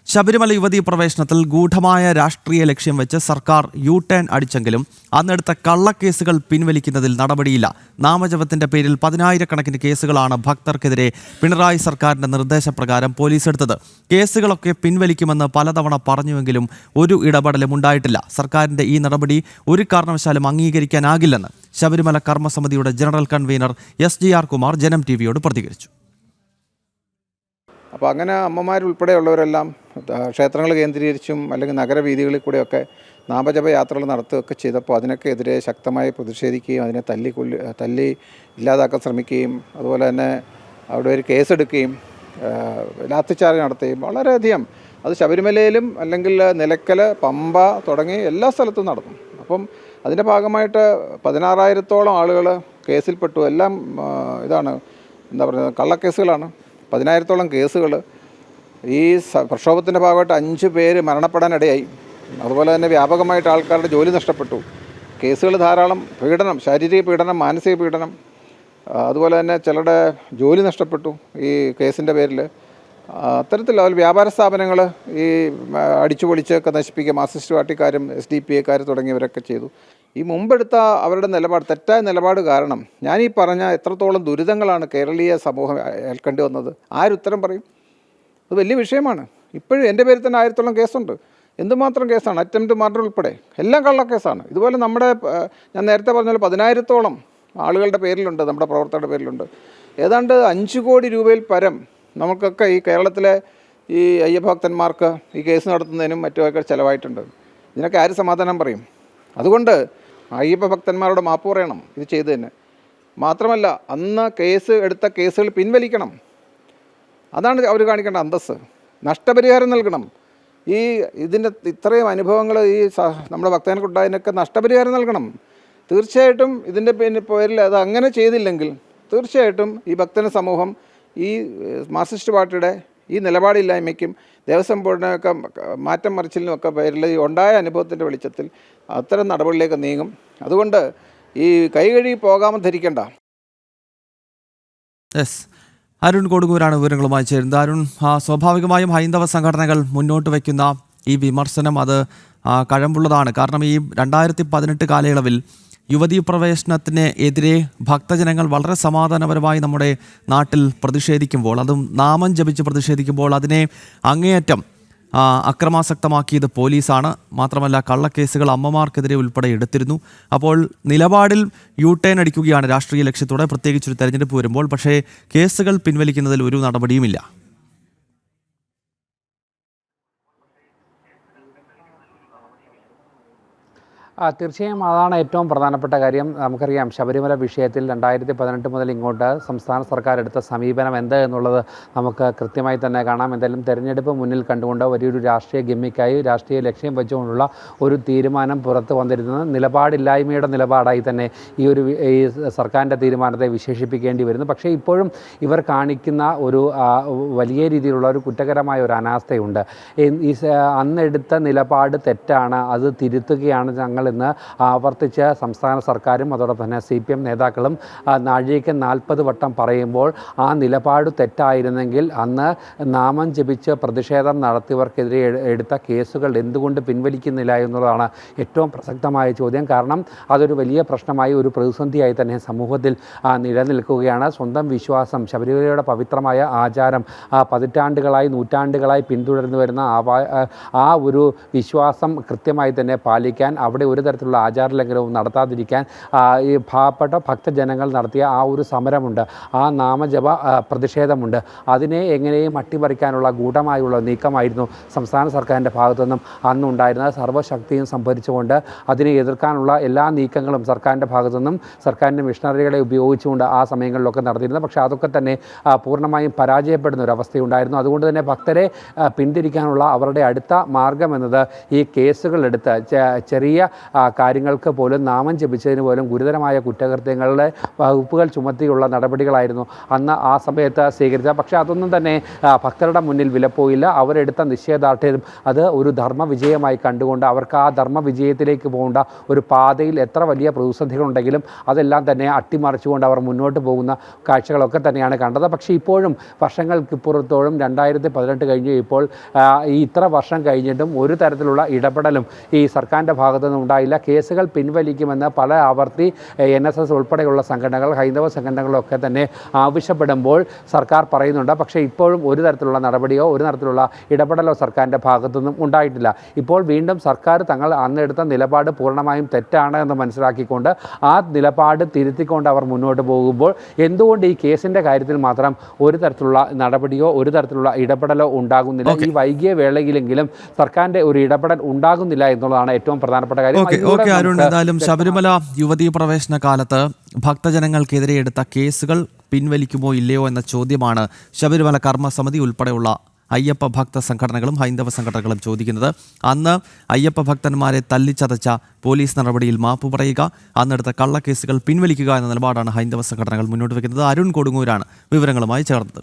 ശബരിമല യുവതീ പ്രവേശനത്തിൽ ഗൂഢമായ രാഷ്ട്രീയ ലക്ഷ്യം വെച്ച് സർക്കാർ യു-ടേൺ അടിച്ചെങ്കിലും അന്നെടുത്ത കള്ളക്കേസുകൾ പിൻവലിക്കുന്നതിൽ നടപടിയില്ല. നാമജപത്തിന്റെ പേരിൽ 10,000-കണക്കിന് കേസുകളാണ് ഭക്തർക്കെതിരെ പിണറായി സർക്കാരിന്റെ നിർദ്ദേശപ്രകാരം പോലീസ് എടുത്തത്. കേസുകളൊക്കെ പിൻവലിക്കുമെന്ന് പലതവണ പറഞ്ഞുവെങ്കിലും ഒരു ഇടപെടലും ഉണ്ടായിട്ടില്ല. സർക്കാരിന്റെ ഈ നടപടി ഒരു കാരണവശാലും അംഗീകരിക്കാനാകില്ലെന്ന് ശബരിമല കർമ്മസമിതിയുടെ general convener SGR Kumar Janam ടിവിയോട് പ്രതികരിച്ചു. അപ്പോൾ അങ്ങനെ അമ്മമാരുൾപ്പെടെയുള്ളവരെല്ലാം ക്ഷേത്രങ്ങൾ കേന്ദ്രീകരിച്ചും അല്ലെങ്കിൽ നഗരവീഥികളിൽ കൂടെയൊക്കെ നാമജപ യാത്രകൾ നടത്തുകയൊക്കെ ചെയ്തപ്പോൾ അതിനൊക്കെ എതിരെ ശക്തമായി പ്രതിഷേധിക്കുകയും അതിനെ തല്ലി ഇല്ലാതാക്കാൻ ശ്രമിക്കുകയും അതുപോലെ തന്നെ അവിടെ ഒരു കേസെടുക്കുകയും ലാത്തിച്ചാർജ് നടത്തുകയും വളരെയധികം അത് ശബരിമലയിലും അല്ലെങ്കിൽ നിലയ്ക്കൽ, പമ്പ തുടങ്ങി എല്ലാ സ്ഥലത്തും നടന്നു. അപ്പം അതിൻ്റെ ഭാഗമായിട്ട് 16,000-ഓളം ആളുകൾ കേസിൽപ്പെട്ടു. എല്ലാം ഇതാണ് എന്താ പറയുക, കള്ളക്കേസുകളാണ്. 10,000-ഓളം കേസുകൾ. ഈ പ്രക്ഷോഭത്തിൻ്റെ ഭാഗമായിട്ട് 5 പേര് മരണപ്പെടാനിടയായി. അതുപോലെ തന്നെ വ്യാപകമായിട്ട് ആൾക്കാരുടെ ജോലി നഷ്ടപ്പെട്ടു. കേസുകൾ ധാരാളം. പീഡനം, ശാരീരിക പീഡനം, മാനസിക പീഡനം, അതുപോലെ തന്നെ ചിലരുടെ ജോലി നഷ്ടപ്പെട്ടു ഈ കേസിൻ്റെ പേരിൽ. അത്തരത്തിൽ വ്യാപാര സ്ഥാപനങ്ങൾ ഈ അടിച്ചുപൊളിച്ചൊക്കെ നശിപ്പിക്കുക മാർക്സിസ്റ്റ് പാർട്ടിക്കാരും SDPA തുടങ്ങിയവരൊക്കെ ചെയ്തു. ഈ മുമ്പെടുത്ത അവരുടെ തെറ്റായ നിലപാട് കാരണം ഞാനീ പറഞ്ഞ എത്രത്തോളം ദുരിതങ്ങളാണ് കേരളീയ സമൂഹം ഏൽക്കേണ്ടി വന്നത് ആരുത്തരം പറയും? അത് വലിയ വിഷയമാണ്. ഇപ്പോഴും എൻ്റെ പേരിൽ തന്നെ 1000-ഓളം കേസുണ്ട്. എന്തുമാത്രം കേസാണ്? അറ്റംപ്റ്റ് മർഡർ ഉൾപ്പെടെ എല്ലാം കള്ളക്കേസാണ്. ഇതുപോലെ നമ്മുടെ ഞാൻ നേരത്തെ പറഞ്ഞ പോലെ 10,000-ഓളം ആളുകളുടെ പേരിലുണ്ട്, നമ്മുടെ പ്രവർത്തകരുടെ പേരിലുണ്ട്. ഏതാണ്ട് 5 കോടി രൂപയിൽ പരം നമുക്കൊക്കെ ഈ കേരളത്തിലെ ഈ അയ്യഭക്തന്മാർക്ക് ഈ കേസ് നടത്തുന്നതിനും മറ്റുമൊക്കെ ചിലവായിട്ടുണ്ട്. ഇതിനൊക്കെ ആര് സമാധാനം പറയും? അതുകൊണ്ട് അയ്യപ്പ ഭക്തന്മാരോട് മാപ്പ് പറയണം ഇത് ചെയ്തതിന്. മാത്രമല്ല അന്ന് എടുത്ത കേസുകൾ പിൻവലിക്കണം. അതാണ് അവർ കാണിക്കേണ്ട അന്തസ്സ്. നഷ്ടപരിഹാരം നൽകണം. ഇതിൻ്റെ ഇത്രയും അനുഭവങ്ങൾ നമ്മുടെ ഭക്തന്മാർക്കുണ്ടായതിനൊക്കെ നഷ്ടപരിഹാരം നൽകണം. തീർച്ചയായിട്ടും ഇതിൻ്റെ പേരിൽ അത് അങ്ങനെ ചെയ്തില്ലെങ്കിൽ തീർച്ചയായിട്ടും ഈ ഭക്തന സമൂഹം ഈ മാർക്സിസ്റ്റ് പാർട്ടിയുടെ ഈ നിലപാടില്ലായ്മയ്ക്കും ദേവസ്വം ബോർഡിനൊക്കെ മാറ്റം മറിച്ചിലിനുമൊക്കെ പേരിൽ ഈ ഉണ്ടായ അനുഭവത്തിൻ്റെ വെളിച്ചത്തിൽ അത്തരം നടപടികളിലേക്ക് നീങ്ങും. അതുകൊണ്ട് ഈ കൈകഴുകി പോകാമെന്ന് ധരിക്കേണ്ട. അരുൺ കൊടുങ്ങൂരാണ് വിവരങ്ങളുമായി ചേരുന്നത്. അരുൺ, സ്വാഭാവികമായും ഹൈന്ദവ സംഘടനകൾ മുന്നോട്ട് വയ്ക്കുന്ന ഈ വിമർശനം അത് കഴമ്പുള്ളതാണ്. കാരണം ഈ 2018 കാലയളവിൽ യുവതീ പ്രവേശനത്തിന് എതിരെ ഭക്തജനങ്ങൾ വളരെ സമാധാനപരമായി നമ്മുടെ നാട്ടിൽ പ്രതിഷേധിക്കുമ്പോൾ, അതും നാമം ജപിച്ച് പ്രതിഷേധിക്കുമ്പോൾ അതിനെ അങ്ങേയറ്റം അക്രമാസക്തമാക്കിയത് പോലീസാണ്. മാത്രമല്ല കള്ളക്കേസുകൾ അമ്മമാർക്കെതിരെ ഉൾപ്പെടെ എടുത്തിരുന്നു. അപ്പോൾ നിലപാടിൽ യു-ടേൺ അടിക്കുകയാണ് രാഷ്ട്രീയ ലക്ഷ്യത്തോടെ, പ്രത്യേകിച്ചൊരു തെരഞ്ഞെടുപ്പ് വരുമ്പോൾ. പക്ഷേ കേസുകൾ പിൻവലിക്കുന്നതിൽ ഒരു നടപടിയുമില്ല. തീർച്ചയായും അതാണ് ഏറ്റവും പ്രധാനപ്പെട്ട കാര്യം. നമുക്കറിയാം ശബരിമല വിഷയത്തിൽ 2018 മുതൽ ഇങ്ങോട്ട് സംസ്ഥാന സർക്കാർ എടുത്ത സമീപനം എന്ത് എന്നുള്ളത് നമുക്ക് കൃത്യമായി തന്നെ കാണാം. എന്തായാലും തെരഞ്ഞെടുപ്പ് മുന്നിൽ കണ്ടുകൊണ്ട് വലിയൊരു രാഷ്ട്രീയ ഗിമ്മിക്കായി രാഷ്ട്രീയ ലക്ഷ്യം വെച്ചുകൊണ്ടുള്ള ഒരു തീരുമാനം പുറത്തു വന്നിരുന്നത് നിലപാടില്ലായ്മയുടെ നിലപാടായി തന്നെ ഈ സർക്കാരിൻ്റെ തീരുമാനത്തെ വിശേഷിപ്പിക്കേണ്ടി വരുന്നു. പക്ഷേ ഇപ്പോഴും ഇവർ കാണിക്കുന്ന ഒരു വലിയ രീതിയിലുള്ള ഒരു കുറ്റകരമായ ഒരു അനാസ്ഥയുണ്ട്. അന്നെടുത്ത നിലപാട് തെറ്റാണ്, അത് തിരുത്തുകയാണ് ഞങ്ങൾ എന്ന് ആവർത്തിച്ച് സംസ്ഥാന സർക്കാരും അതോടൊപ്പം തന്നെ CPM നേതാക്കളും നാഴികയ്ക്ക് 40 വട്ടം പറയുമ്പോൾ ആ നിലപാട് തെറ്റായിരുന്നെങ്കിൽ അന്ന് നാമം ജപിച്ച് പ്രതിഷേധം നടത്തിയവർക്കെതിരെ എടുത്ത കേസുകൾ എന്തുകൊണ്ട് പിൻവലിക്കുന്നില്ല എന്നുള്ളതാണ് ഏറ്റവും പ്രസക്തമായ ചോദ്യം. കാരണം അതൊരു വലിയ പ്രശ്നമായി, ഒരു പ്രതിസന്ധിയായി തന്നെ സമൂഹത്തിൽ നിലനിൽക്കുകയാണ്. സ്വന്തം വിശ്വാസം, ശബരിമലയുടെ പവിത്രമായ ആചാരം പതിറ്റാണ്ടുകളായി നൂറ്റാണ്ടുകളായി പിന്തുടർന്നു വരുന്ന ആ ഒരു വിശ്വാസം കൃത്യമായി തന്നെ പാലിക്കാൻ, അവിടെ ഒരു തരത്തിലുള്ള ആചാരലംഘനവും നടത്താതിരിക്കാൻ ഈ പാവപ്പെട്ട ഭക്തജനങ്ങൾ നടത്തിയ ആ ഒരു സമരമുണ്ട്, ആ നാമജപ പ്രതിഷേധമുണ്ട്. അതിനെ എങ്ങനെയും അട്ടിമറിക്കാനുള്ള ഗൂഢമായുള്ള നീക്കമായിരുന്നു സംസ്ഥാന സർക്കാരിൻ്റെ ഭാഗത്തുനിന്നും അന്നുണ്ടായിരുന്നത്. സർവ്വശക്തിയും സംഭരിച്ചുകൊണ്ട് അതിനെ എതിർക്കാനുള്ള എല്ലാ നീക്കങ്ങളും സർക്കാരിൻ്റെ ഭാഗത്തുനിന്നും സർക്കാരിൻ്റെ മിഷണറികളെ ഉപയോഗിച്ചുകൊണ്ട് ആ സമയങ്ങളിലൊക്കെ നടത്തിയിരുന്നത്. പക്ഷേ അതൊക്കെ തന്നെ പൂർണ്ണമായും പരാജയപ്പെടുന്ന ഒരു അവസ്ഥയുണ്ടായിരുന്നു. അതുകൊണ്ട് തന്നെ ഭക്തരെ പിന്തിരിക്കാനുള്ള അവരുടെ അടുത്ത മാർഗം എന്നത് ഈ കേസുകളെടുത്ത് ചെറിയ കാര്യങ്ങൾക്ക് പോലും നാമം ജപിച്ചതിന് പോലും ഗുരുതരമായ കുറ്റകൃത്യങ്ങളുടെ വകുപ്പുകൾ ചുമത്തിയുള്ള നടപടികളായിരുന്നു അന്ന് ആ സമയത്ത് സ്വീകരിച്ചത്. പക്ഷേ അതൊന്നും തന്നെ ഭക്തരുടെ മുന്നിൽ വിലപ്പോയില്ല. അവരെടുത്ത നിശ്ചയദാർഢ്യം അത് ഒരു ധർമ്മ വിജയമായി കണ്ടുകൊണ്ട് അവർക്ക് ആ ധർമ്മ വിജയത്തിലേക്ക് പോകേണ്ട ഒരു പാതയിൽ എത്ര വലിയ പ്രതിസന്ധികളുണ്ടെങ്കിലും അതെല്ലാം തന്നെ അട്ടിമറിച്ചുകൊണ്ട് അവർ മുന്നോട്ട് പോകുന്ന കാഴ്ചകളൊക്കെ തന്നെയാണ് കണ്ടത്. പക്ഷേ ഇപ്പോഴും വർഷങ്ങൾക്കിപ്പുറത്തോളം 2018 കഴിഞ്ഞ് ഇപ്പോൾ ഈ ഇത്ര വർഷം കഴിഞ്ഞിട്ടും ഒരു തരത്തിലുള്ള ഇടപെടലും ഈ സർക്കാരിൻ്റെ ഭാഗത്തു നിന്നും ഉണ്ടായില്ല. കേസുകൾ പിൻവലിക്കുമെന്ന് പല ആവർത്തി NSS ഉൾപ്പെടെയുള്ള സംഘടനകൾ, ഹൈന്ദവ സംഘടനകളൊക്കെ തന്നെ ആവശ്യപ്പെടുമ്പോൾ സർക്കാർ പറയുന്നുണ്ട്. പക്ഷേ ഇപ്പോഴും ഒരു തരത്തിലുള്ള നടപടിയോ ഒരു തരത്തിലുള്ള ഇടപെടലോ സർക്കാരിൻ്റെ ഭാഗത്തുനിന്നും ഉണ്ടായിട്ടില്ല. ഇപ്പോൾ വീണ്ടും സർക്കാർ തങ്ങൾ അന്നെടുത്ത നിലപാട് പൂർണ്ണമായും തെറ്റാണ് എന്ന് മനസ്സിലാക്കിക്കൊണ്ട് ആ നിലപാട് തിരുത്തിക്കൊണ്ട് അവർ മുന്നോട്ട് പോകുമ്പോൾ എന്തുകൊണ്ട് ഈ കേസിൻ്റെ കാര്യത്തിൽ മാത്രം ഒരു തരത്തിലുള്ള നടപടിയോ ഒരു തരത്തിലുള്ള ഇടപെടലോ ഉണ്ടാകുന്നില്ല? ഈ വൈകിയ വേളയിലെങ്കിലും സർക്കാരിൻ്റെ ഒരു ഇടപെടൽ ഉണ്ടാകുന്നില്ല എന്നുള്ളതാണ് ഏറ്റവും പ്രധാനപ്പെട്ട കാര്യം. അരുൺ, എന്തായാലും ശബരിമല യുവതീ പ്രവേശന കാലത്ത് ഭക്തജനങ്ങൾക്കെതിരെ എടുത്ത കേസുകൾ പിൻവലിക്കുമോ ഇല്ലയോ എന്ന ചോദ്യമാണ് ശബരിമല കർമ്മസമിതി ഉൾപ്പെടെയുള്ള അയ്യപ്പ ഭക്ത സംഘടനകളും ഹൈന്ദവ സംഘടനകളും ചോദിക്കുന്നത്. അന്ന് അയ്യപ്പ ഭക്തന്മാരെ തല്ലിച്ചതച്ച പോലീസ് നടപടിയിൽ മാപ്പ് പറയുക, അന്നെടുത്ത കള്ളക്കേസുകൾ പിൻവലിക്കുക എന്ന നിലപാടാണ് ഹൈന്ദവ സംഘടനകൾ മുന്നോട്ട് വയ്ക്കുന്നത്. അരുൺ കൊടുങ്ങൂരാണ് വിവരങ്ങളുമായി ചേർന്നത്.